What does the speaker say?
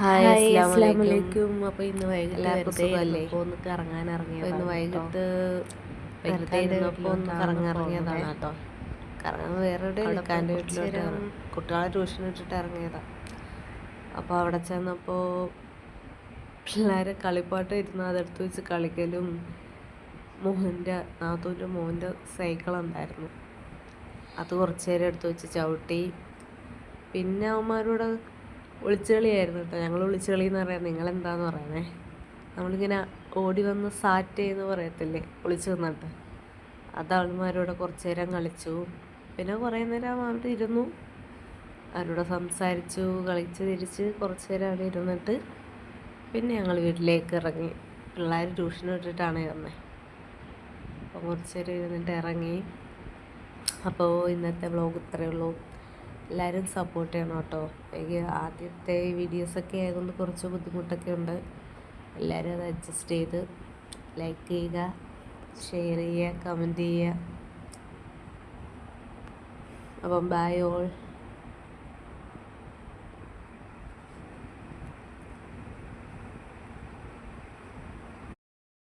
Hi hi അസ്സലാമു അസ്സാം അലൈക്കും. വലൈക്കും. അപ്പോൾ ഇന്ന് വൈകിട്ട് എല്ലാവർക്കും വെറുതെ സുഖമല്ലേ? ഇരുന്നപ്പോൾ ഒന്ന് കറങ്ങാൻ അപ്പോൾ ഇന്ന് ഇറങ്ങിയതാണ് കേട്ടോ. വൈകിട്ട് വെറുതെ ഇക്കാൻ്റെ ഇരുന്നപ്പോൾ ഒന്ന് വീട്ടിലോട്ടാണ് കറങ്ങിറങ്ങിയതാണ് പോകുന്നത്. കേട്ടോ. കറങ്ങാൻ വേറെ എവിടെയും അവിടെ പോയി ഇക്കാൻ്റെ കുറച്ച് വീട്ടിലോട്ട് നേരം കുട്ടികളെ ട്യൂഷൻ ഇട്ടിട്ട് ഇറങ്ങിയതാണ്. അപ്പോൾ അവിടെ ചെന്നപ്പോൾ പിള്ളേരെ കളിപ്പാട്ടം ഇരുന്ന് അതെടുത്ത് വെച്ച് കളിക്കലും നാത്തൂൻ്റെ മോൻ്റെ സൈക്കിൾ ഉണ്ടായിരുന്നു, അത് കുറച്ച് നേരം എടുത്ത് വെച്ച് ചവിട്ടി. പിന്നെ അവന്മാരോട് ഒളിച്ചുകളിയായിരുന്നു കേട്ടോ. ഞങ്ങൾ ഒളിച്ചുകളി എന്ന് പറയാം, നിങ്ങളെന്താന്ന് പറയണേ. നമ്മളിങ്ങനെ ഓടി വന്ന് സാറ്റ് എന്ന് പറയത്തില്ലേ, ഒളിച്ചു നിന്നിട്ട്. അത് അവന്മാരോട് കുറച്ച് നേരം കളിച്ചു. പിന്നെ കുറേ നേരം അവിടെ ഇരുന്നു, അവരോട് സംസാരിച്ചു, കളിച്ച് തിരിച്ച് കുറച്ച് നേരം അവിടെ ഇരുന്നിട്ട് പിന്നെ ഞങ്ങൾ വീട്ടിലേക്ക് ഇറങ്ങി. പിള്ളേർ ട്യൂഷൻ വിട്ടിട്ടാണ് ഇരുന്നത്. അപ്പോൾ കുറച്ച് നേരം ഇരുന്നിട്ട് ഇറങ്ങി. അപ്പോൾ ഇന്നത്തെ വ്ലോഗ് ഇത്രയേ ഉള്ളൂ. എല്ലാവരും സപ്പോർട്ട് ചെയ്യണം കേട്ടോ. എനിക്ക് ആദ്യത്തെ വീഡിയോസൊക്കെ ആയതുകൊണ്ട് കുറച്ച് ബുദ്ധിമുട്ടൊക്കെ ഉണ്ട്. എല്ലാവരും അത് അഡ്ജസ്റ്റ് ചെയ്ത് ലൈക്ക് ചെയ്യുക, ഷെയർ ചെയ്യുക, കമൻറ്റ് ചെയ്യുക. അപ്പം ബൈ ഓൾ.